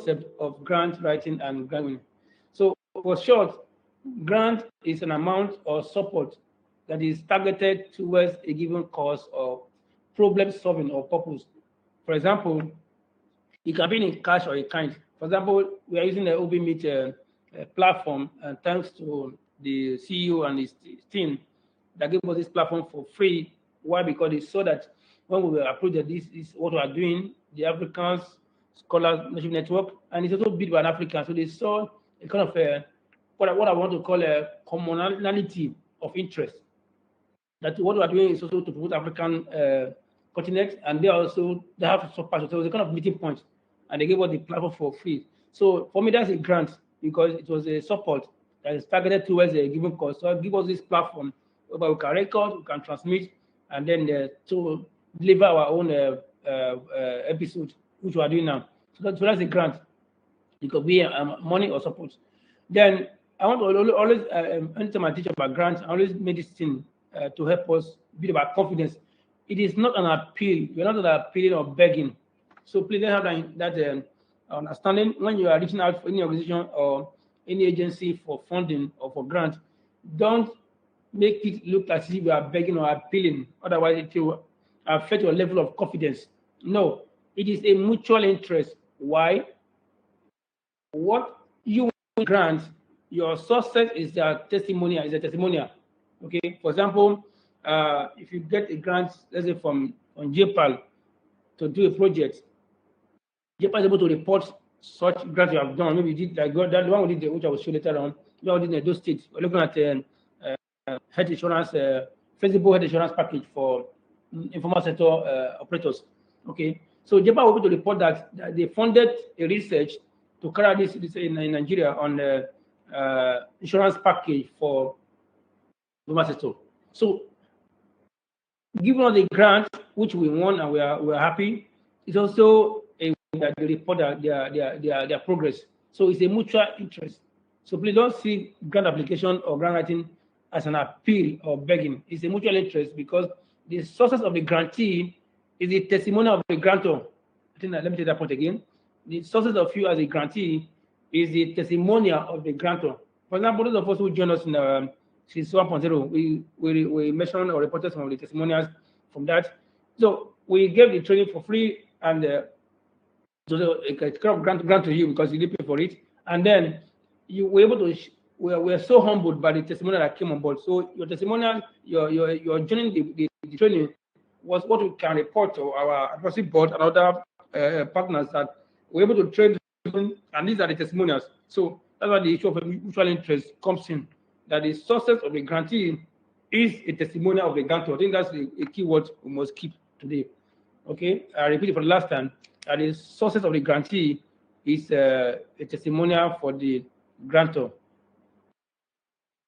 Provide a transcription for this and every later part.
concept of grant writing and grant winning. So, for short, grant is an amount or support that is targeted towards a given cause or problem solving or purpose. For example, it can be in cash or in kind. For example, we are using the OB Meet platform, and thanks to the CEO and his team that gave us this platform for free. Why? Because they saw that when we were approved that this is what we are doing, the Africans Scholars Leadership Network, and it's also built by an African. So they saw a kind of what I want to call a commonality of interest. That what we are doing is also to promote African continent, and they have some passion. So it was a kind of meeting point, and they gave us the platform for free. So for me, that's a grant because it was a support that is targeted towards a given cause. So give us this platform where we can record, we can transmit, and then to deliver our own episode, which we are doing now. So that's a grant. It could be money or support. Then I want to always, anytime I teach about grants, I always make this thing to help us build about confidence. It is not an appeal. You're not appealing or begging. So please have that understanding when you are reaching out for any organization or any agency for funding or for grant. Don't make it look as if you are begging or appealing. Otherwise, it will affect your level of confidence. No, it is a mutual interest. Why? What you grant, your success is their testimonial. Is a testimonial. Okay. For example, if you get a grant, let's say from JPAL to do a project, JPAL is able to report such grant you have done. Maybe you did like that one we did, which I will show later on. We did in those states. We're looking at health insurance, feasible health insurance package for informal sector operators. Okay, so JPAL will be able to report that they funded a research to carry out this in Nigeria on the insurance package for informal sector. So, given all the grant which we won and we are happy, it's also a way that they report their progress. So it's a mutual interest. So please don't see grant application or grant writing as an appeal or begging. It's a mutual interest because the success of the grantee is the testimonial of the grantor. I think let me take that point again. The success of you as a grantee is the testimonial of the grantor. For example, those of us who join us in Series 1.0, we mentioned or reported some of the testimonials from that. So we gave the training for free, and so a kind of grant to you because you did pay for it. And then you were able to. We are so humbled by the testimonial that came on board. So your testimonial, your joining the training was what we can report to our advocacy board and other partners that we're able to train, and these are the testimonials. So that's why the issue of mutual interest comes in. That the success of the grantee is a testimonial of the grantor. I think that's a key word we must keep today. Okay, I repeat it for the last time. That the success of the grantee is a testimonial for the grantor.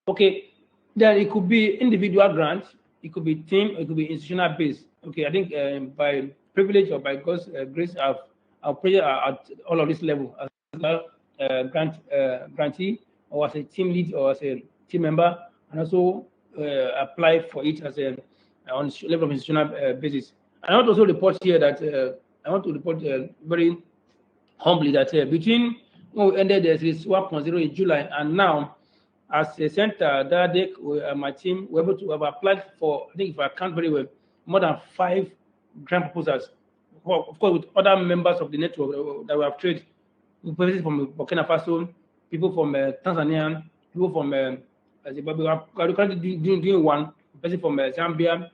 Okay, then it could be individual grants, it could be team, it could be institutional based. Okay, I think by privilege or by God's grace, I've prayed at all of this level as a grantee, or as a team lead, or as a team member, and also apply for it as a on level of institutional basis. I want to also report here that I want to report very humbly that between when we ended the Series 1.0 in July and now, as a center, DIaDeRC, my team, we're able to have applied for, I think if I count very well, more than 5 grant proposals. Of course, with other members of the network that we have traded, people from Burkina Faso, people from Tanzania, people from Zimbabwe. We are currently doing one, person from Zambia,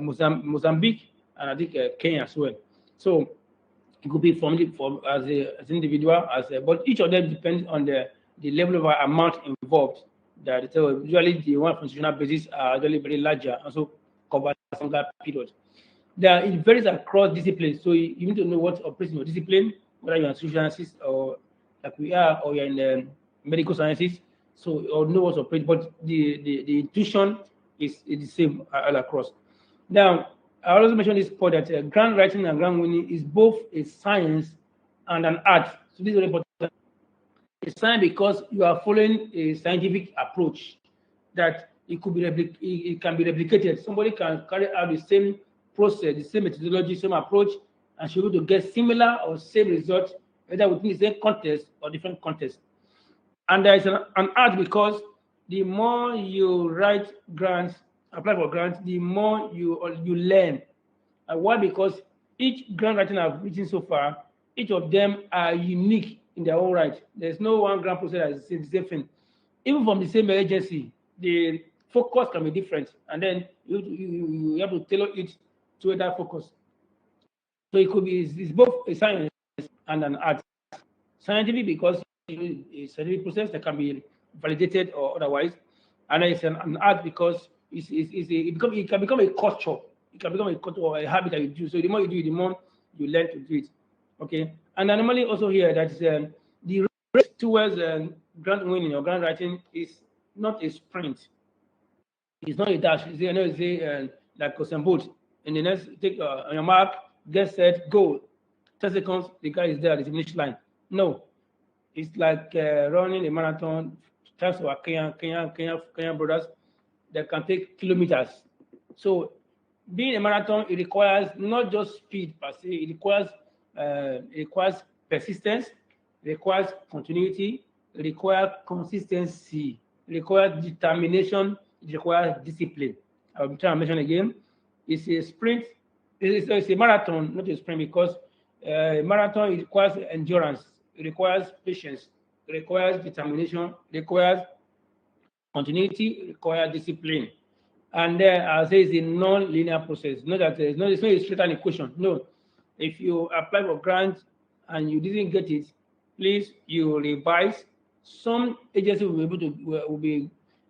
Mozambique, and I think Kenya as well. So it could be from as an individual, but each of them depends on the level of amount involved. That usually the one from institutional basis are usually very larger, also cover longer period. It varies across disciplines, so you need to know what operates in your discipline, whether you're in social sciences or like we are, or you're in medical sciences. So or know what's operates, but the intuition is the same all across. Now, I also mentioned this point that grant writing and grant winning is both a science and an art. So this is very important. It's science because you are following a scientific approach that it could be it can be replicated. Somebody can carry out the same process, the same methodology, same approach, and should be able to get similar or same results whether within the same contest or different contests. And there is an art because the more you write grants, apply for grants, the more you learn. Why? Because each grant writing I've written so far, each of them are unique in their own right. There's no one grant process that is the same thing. Even from the same agency, the focus can be different, and then you have to tailor it to that focus. So it could be it's both a science and an art. Scientific because it's a scientific process that can be validated or otherwise, and it's an art because it can become a culture. It can become a culture or a habit that you do. So the more you do it, the more you learn to do it. Okay, and normally also here that the race towards grant winning or grant writing is not a sprint. It's not a dash. It's like some boat. And the next, take on your mark, get set, go. 10 seconds, the guy is there at the finish line. No, it's like running a marathon. Thanks to our Kenyan brothers that can take kilometers. So being a marathon, it requires not just speed per se. It requires persistence. It requires continuity. It requires consistency. It requires determination. It requires discipline. I'll try to mention again. It's a sprint. It's a marathon, not a sprint, because a marathon it requires endurance. It requires patience. It requires determination. It requires continuity. It requires discipline. And then I'll say it's a non-linear process. Not that it's not a straight line equation. No. If you apply for grants and you didn't get it, please you revise. Some agency will be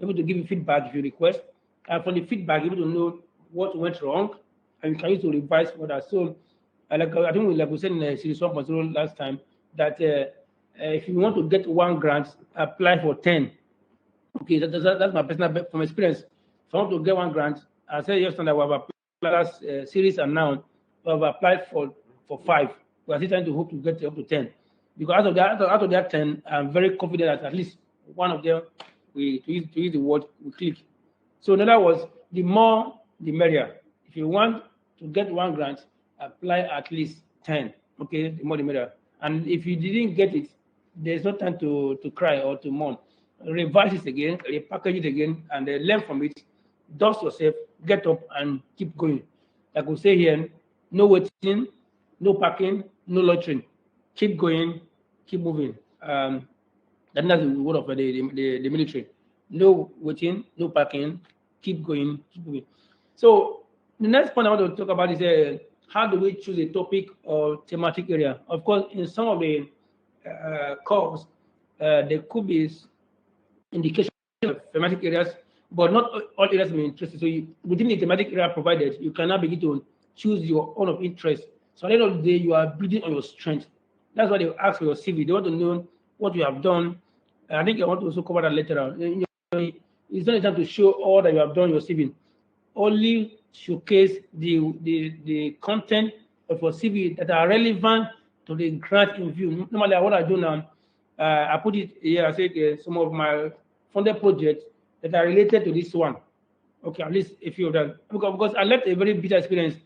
able to give you feedback if you request. And from the feedback, you're able to know what went wrong, and you can use to revise for that. So, I think like we said in Series 1.0 last time, that if you want to get one grant, apply for 10. Okay, that's my personal from experience. If I want to get one grant, I said yesterday we have applied last series, and now we have applied for 5. We are still trying to hope to get up to 10. Because out of that 10, I'm very confident that at least one of them, to use the word, we click. So in other words, the more, the merrier. If you want to get one grant, apply at least 10. Okay, the more the merrier. And if you didn't get it, there's no time to cry or to mourn. Revise it again, repackage it again, and learn from it. Dust yourself, get up, and keep going. Like we say here, no waiting, no parking, no loitering. Keep going, keep moving. That's the word of the military. No waiting, no parking, keep going, keep moving. So the next point I want to talk about is how do we choose a topic or thematic area? Of course, in some of the course, there could be indication of thematic areas, but not all areas may be interested. So within the thematic area provided, you can now begin to choose your own of interest. So at the end of the day, you are building on your strength. That's why they ask for your CV. They want to know what you have done. I think I want to also cover that later on. It's not a time to show all that you have done in your CV. Only showcase the content of your CV that are relevant to the grant in view. Normally, what I do now, I put it here. I say some of my funded projects that are related to this one. Okay, at least a few of them. Because I left a very bitter experience.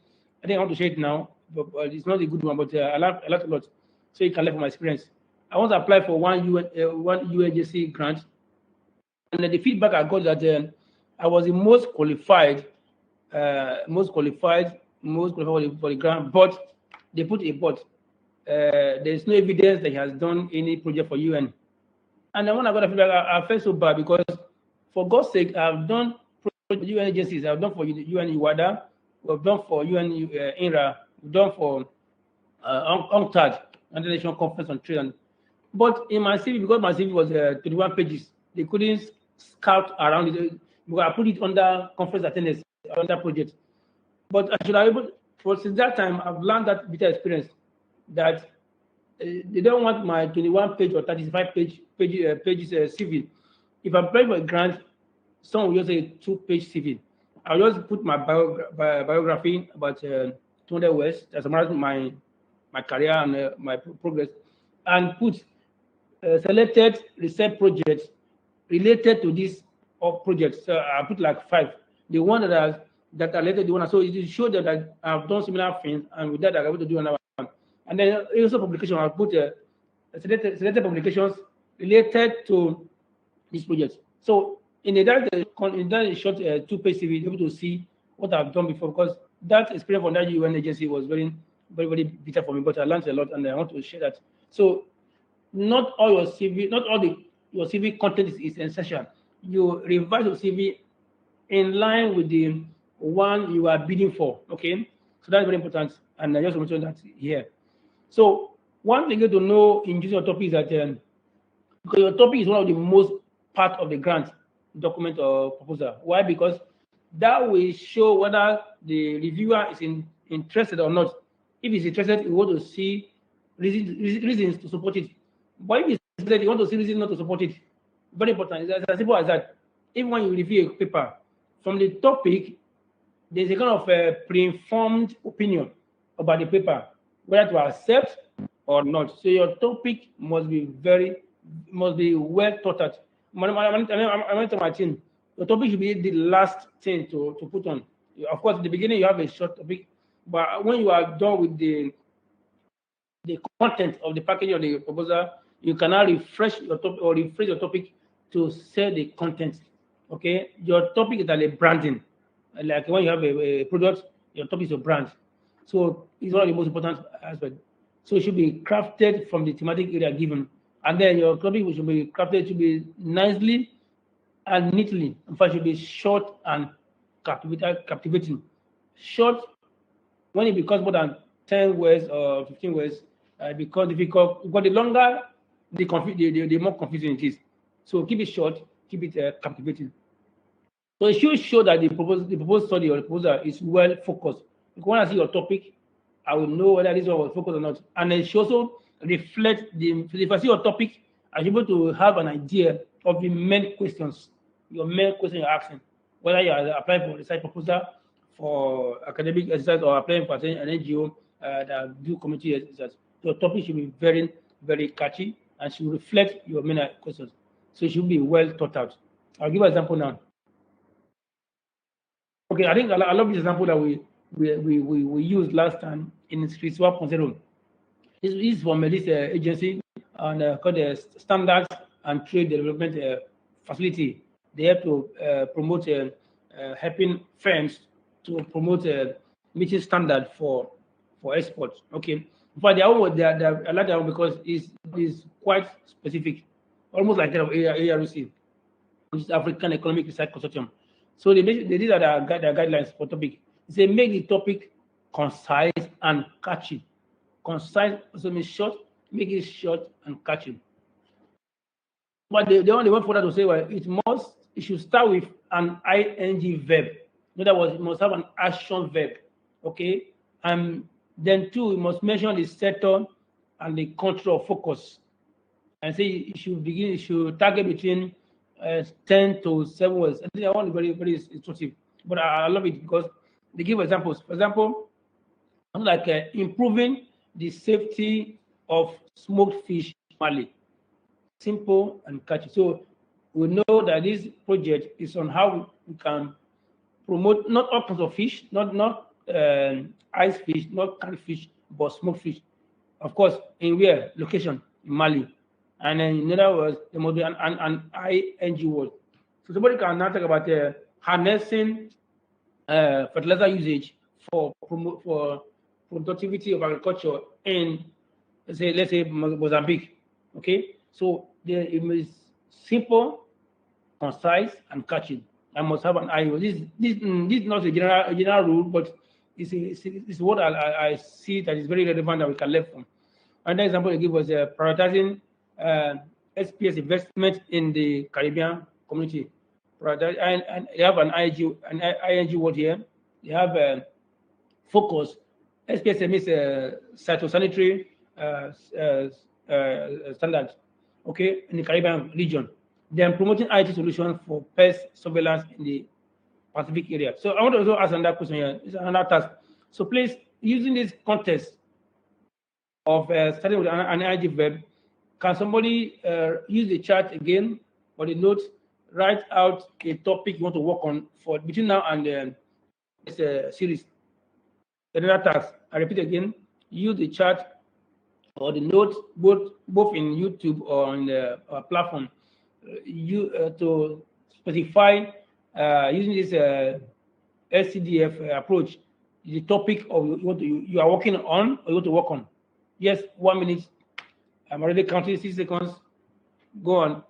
I think I want to share it now, but it's not a good one. But I learned a lot, so you can learn from my experience. I want to apply for one UNJC grant, and the feedback I got that I was the most qualified for the grant, but they put a but. There's no evidence that he has done any project for UN. And then when I got the feedback, I felt so bad because, for God's sake, I've done project UN agencies. I've done for UN UADA, we've done for UN INRA, we've done for UNCTAD, International Conference on Trade. But in my CV, because my CV was 21 pages, they couldn't scout around it. Because I put it under conference attendance, under project. But I should have able, for since that time, I've learned that bitter experience that they don't want my 21 page or 35 pages CV. If I apply for a grant, some will just say 2-page CV. I'll just put my biography about 200 words that summarizes my career and my progress, and put selected research projects related to this project. So I put like 5. The one that are related to the one. So it shows that I've done similar things, and with that I'm able to do another one. And then also publication, I'll put selected publications related to this project. So in that short 2-page CV, you're able to see what I've done before, because that experience from that UN agency was very, very, very bitter for me, but I learned a lot and I want to share that. So not all your CV, not all your CV content is essential. You revise your CV in line with the one you are bidding for. Okay, so that's very important, and I just mentioned that here. So one thing to know in choosing your topic is that because your topic is one of the most part of the grant document or proposal. Why? Because that will show whether the reviewer is interested or not. If he's interested, you want to see reasons to support it. But if he's interested, you want to see reasons not to support it. Very important. It's as simple as that. Even when you review a paper, from the topic, there's a kind of pre-informed opinion about the paper, whether to accept or not. So your topic must be well thought out. I went to my team. The topic should be the last thing to put on. Of course, at the beginning you have a short topic, but when you are done with the content of the package of the proposal, you can now refresh your topic or rephrase your topic to say the content. Okay, your topic is like a branding. Like when you have a product, your topic is your brand. So it's one of the most important aspects. So it should be crafted from the thematic area given. And then your topic should be crafted to be nicely and neatly. In fact, it should be short and captivating. Short, when it becomes more than 10 words or 15 words, it becomes difficult. But the longer, the more confusing it is. So keep it short, keep it captivating. So it should show that the proposed study or the proposal is well focused. Because when I see your topic, I will know whether this one was focused or not. And it should also reflect if I see your topic, I should be able to have an idea of the main questions, your main question you're asking. Whether you are applying for a research proposal, for academic exercise, or applying for an NGO that do community exercise. Your topic should be very, very catchy and should reflect your main questions. So it should be well thought out. I'll give an example now. Okay, I think I love this example that we used last time in Street 1.0. This is from this agency and called the Standards and Trade Development Facility. They have to promote helping firms to promote meeting standard for exports. Okay, but I like that one because it's quite specific, almost like that of ARC, which is African Economic Research Consortium. So they did their guidelines for topic. They make the topic concise and catchy. Concise also means short, make it short and catchy. But they only went further to say, well, it should start with an ing verb. In other words, it must have an action verb. Okay? And then two, it must mention the sector and the country of focus. And say it should target between 10 to 7 words. I think that one is very, very instructive. But I love it because they give examples. For example, like improving the safety of smoked fish in Mali. Simple and catchy. So we know that this project is on how we can promote not all kinds of fish, not ice fish, not canned fish, but smoked fish. Of course, in where location in Mali. And then in other words, there must be an ing word. So somebody can now talk about harnessing fertilizer usage for productivity of agriculture in let's say Mozambique. Okay, so it is simple, concise, and catchy. I must have an eye. This is not a general rule, but it's what I see that is very relevant that we can learn from. Another example I give was prioritizing SPS investment in the Caribbean community. And they have an ing word here. They have focus. SPS means cytosanitary standards, okay, in the Caribbean region. Then promoting IT solutions for pest surveillance in the Pacific area. So I want to also ask another question here. It's another task. So please, using this context of starting with an ing verb, can somebody use the chart again or the notes, write out a topic you want to work on for between now and this series? Another task. I repeat again, use the chart or the notes, both in YouTube or on the platform, you to specify using this SCDF approach, the topic of what you are working on or you want to work on. Yes, 1 minute. I'm already counting 6 seconds. Go on,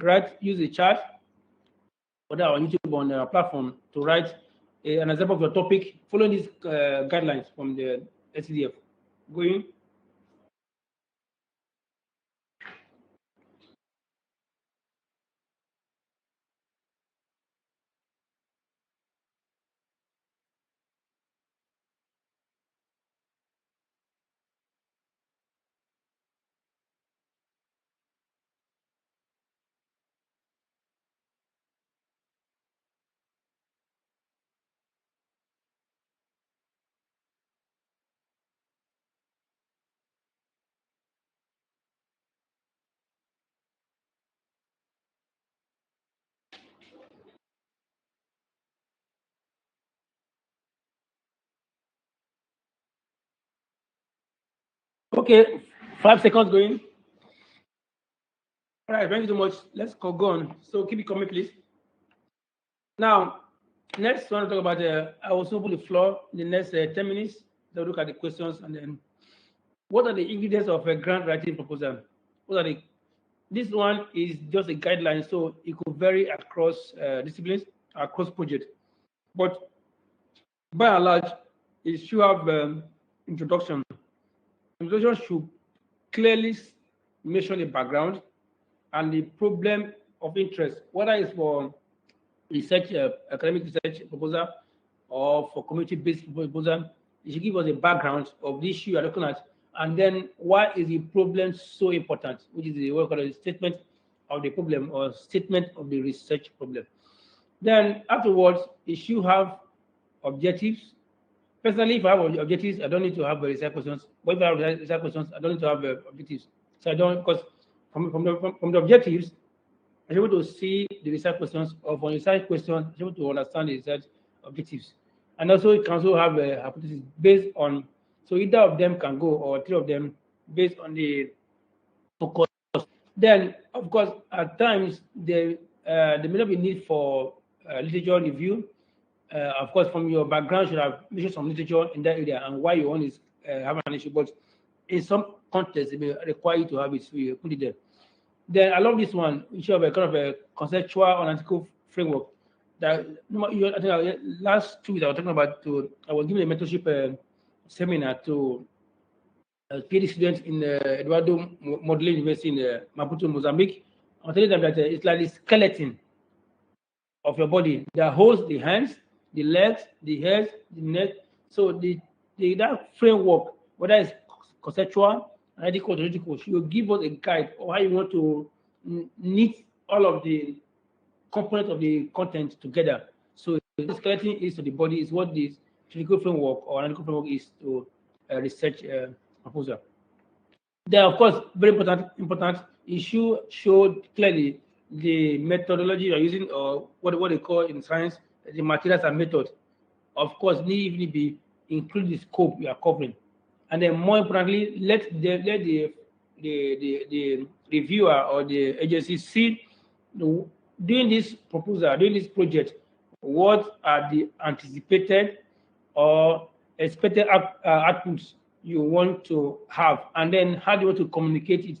write, use the chat, whether on YouTube or on the platform, to write an example of your topic, following these guidelines from the SCDF. Going. Okay, 5 seconds going. All right, thank you so much. Let's go on. So keep it coming, please. Now, next, I want to talk about I will open the floor in the next 10 minutes. So look at the questions, and then what are the ingredients of a grant writing proposal? What are the This one is just a guideline, so it could vary across disciplines, across projects. But by and large, it should have introduction. Introduction should clearly mention the background and the problem of interest, whether it's for research, academic research proposal, or for community-based proposal. You should give us a background of the issue you're looking at, and then why is the problem so important, which is the what we call a statement of the problem or statement of the research problem. Then afterwards, it should have objectives. Personally, if I have objectives, I don't need to have research questions. But if I have research questions, I don't need to have objectives. So I don't, because from the objectives, I'm able to see the research questions, or from research questions, I'm able to understand the research objectives. And also, it can also have a hypothesis based on, so either of them can go, or three of them, based on the focus. Then, of course, at times, there may not be need for literature review. Of course, from your background, you should have mentioned some literature in that area and why you want to have an issue. But in some context, it may require you to have it, so you put it there. Then I love this one. You should have a kind of a conceptual analytical framework. That I think last 2 weeks I was talking about. I was giving a mentorship seminar to PhD students in Eduardo Modeling University in Maputo, Mozambique. I'm telling them that it's like the skeleton of your body that holds the hands, the legs, the head, the neck. So that framework, whether it's conceptual, analytical, theoretical, should give us a guide of how you want to knit all of the components of the content together. So the skeleton is to the body is what this theoretical framework or analytical framework is to research proposal. Then, of course, very important issue showed clearly the methodology you're using, or what they call in science the materials and method. Of course, need even be include the scope you are covering, and then more importantly, let the reviewer or the agency see doing this proposal, doing this project, what are the anticipated or expected outputs you want to have, and then how do you want to communicate it,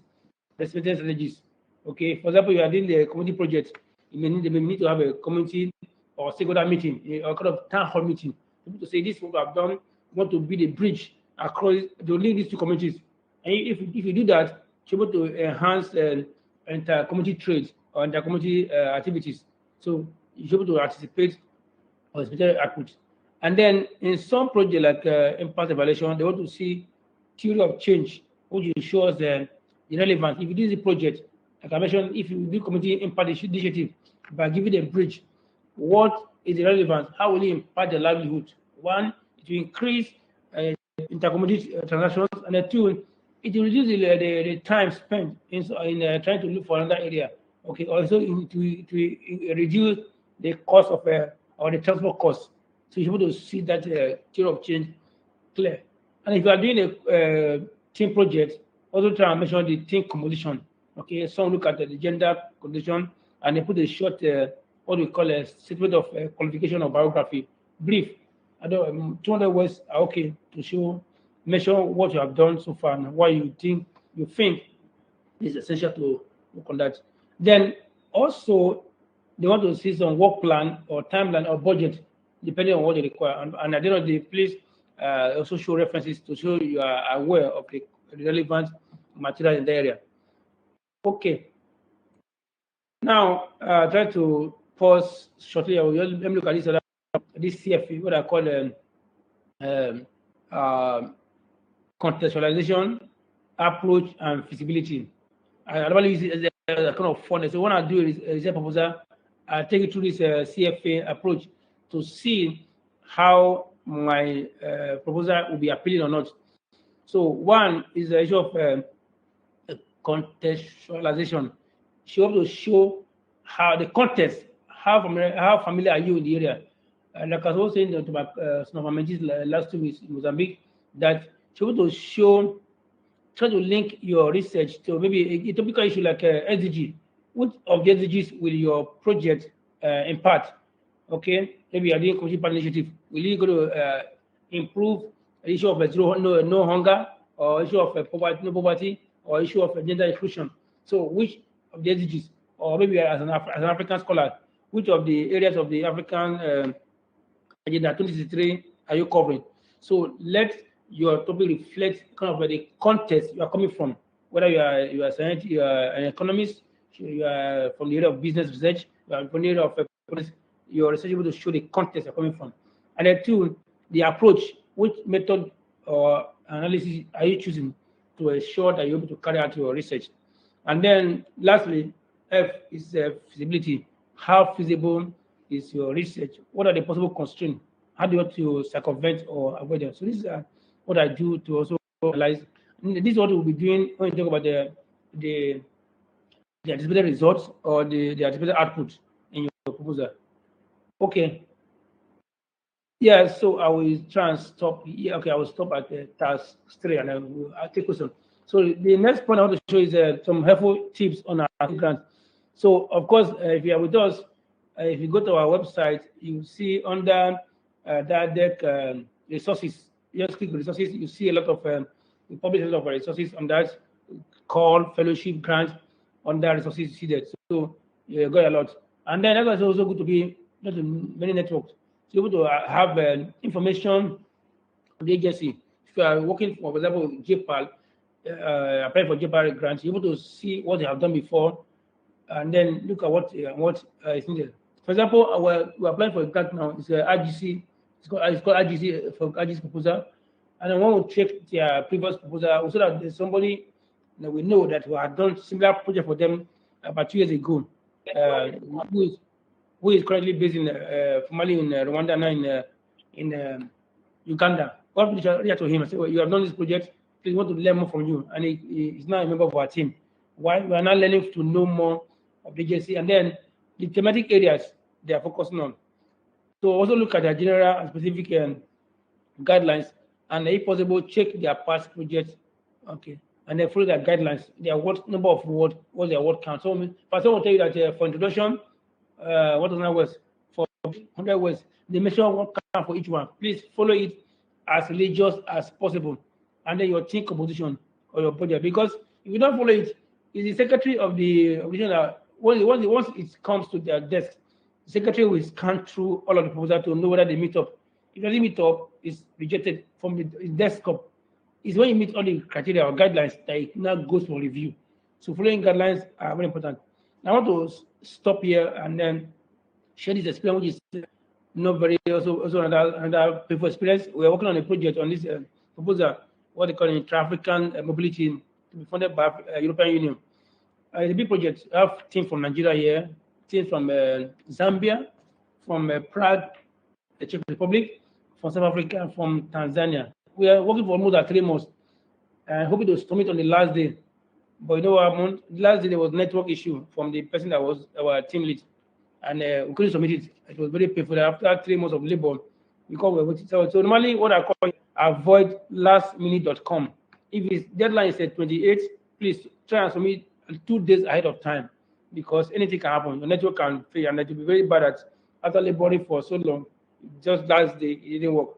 respected strategies. Okay, for example, you are doing the community project, they may need to have a community or stakeholder meeting, or kind of town hall meeting, to say this is what I've done, want to build a bridge across to link these two communities. And if you do that, you're able to enhance inter-community trade or inter-community activities. So you're able to anticipate or expect output. And then in some projects like impact evaluation, they want to see theory of change, which shows the relevance. If you do the project, like I mentioned, if you do community impact initiative by giving a bridge, what is the relevance? How will it impact the livelihood? One, it will increase intercommunity transactions, and then two, it will reduce the time spent in trying to look for another area. Okay, also to reduce the cost of or the transport cost. So you're able to see that theory of change clear. And if you are doing a team project, also try and mention the team composition. Okay, some look at the gender condition and they put a short, what we call a statement of qualification or biography, brief. I don't 200 words are okay to show, mention what you have done so far and why you think is essential to work on that. Then also they want to see some work plan or timeline or budget depending on what they require. And at the end of the day, please also show references to show you are aware of the relevant material in the area. Okay. Now try to pause shortly. Let me look at this CFE, what I call um, uh, contextualization, approach, and feasibility. I normally use it as a kind of fun. So when I do a proposal, I take it through this CFA approach to see how my proposal will be appealing or not. So one is the issue of contextualization. She wants to show how the context, how familiar are you in the area. Like I was saying to some of my mentees last 2 weeks in Mozambique, that she wants to show, try to link your research to maybe a topical issue like SDG. Which of the SDGs will your project impart? Okay, maybe you're doing community partner initiative. Will you go to improve the issue of no hunger, or issue of no poverty, or issue of gender inclusion? So which of the SDGs, or maybe as an African scholar, which of the areas of the African Agenda 2063 are you covering? So let your topic reflect kind of the context you are coming from, whether you are an economist, you are from the area of business research, you are from the area of your research able to show the context you're coming from. And then two, the approach, which method or analysis are you choosing to ensure that you're able to carry out your research. And then lastly, F is feasibility. How feasible is your research? What are the possible constraints? How do you want to circumvent or avoid them? So this is what I do to also analyze. This is what we'll be doing when we talk about the anticipated results or the anticipated output in your proposal. Okay. Yeah, so I will try and stop. Yeah, okay, I will stop at task 3 and I'll take question. So the next point I want to show is some helpful tips on our grant. So of course, if you are with us, if you go to our website, you see under DIaDeRC resources. Just click resources. You see a lot of we publish a lot of resources on that call fellowship grant on that resources. You see that. So you got a lot, and then that's also good to be not many networks. So you're able to have information on the agency. If you are working, for example, JPAL, apply for JPAL grants, you're able to see what they have done before, and then look at what is needed. For example, we're applying for a grant now. It's RGC. It's called RGC for RGC proposal, and I want to check their previous proposal so that there's somebody that we know that we had done similar project for them about 2 years ago, who is currently based in formerly in Rwanda, now in Uganda. What reach out to him and say, well, you have done this project, please want to learn more from you. And he's now a member of our team. Why? We are now learning to know more of the agency. And then the thematic areas they are focusing on. So also look at their general and specific guidelines, and if possible, check their past projects. Okay. And then follow their guidelines, their number of words, what's their word count. So person will tell you that for introduction, what is that words? For 100 words, they measure one count for each one. Please follow it as religious as possible. And then your team composition or your budget. Because if you don't follow it, it's the secretary of the original. Once it comes to their desk, the secretary will scan through all of the proposals to know whether they meet up. If it doesn't meet up, it's rejected from the desktop. It's when you meet all the criteria or guidelines that it now goes for review. So following guidelines are very important. I want to stop here and then share this experience, which is not very also another painful experience. We are working on a project on this proposal, what they call intra-African mobility, to be funded by European Union. It's a big project. I have teams from Nigeria here, teams from Zambia, from Prague, the Czech Republic, from South Africa, from Tanzania. We are working for more than 3 months. Hoping to submit on the last day. But you know what happened? The last day there was network issue from the person that was our team lead. And we couldn't submit it. It was very painful. After 3 months of labor, because we were waiting. So normally what I call avoid lastminute.com. If his deadline is at 28th, please try and submit 2 days ahead of time, because anything can happen. Your network can fail, and it will be very bad at after laboring for so long. Just last day, it didn't work.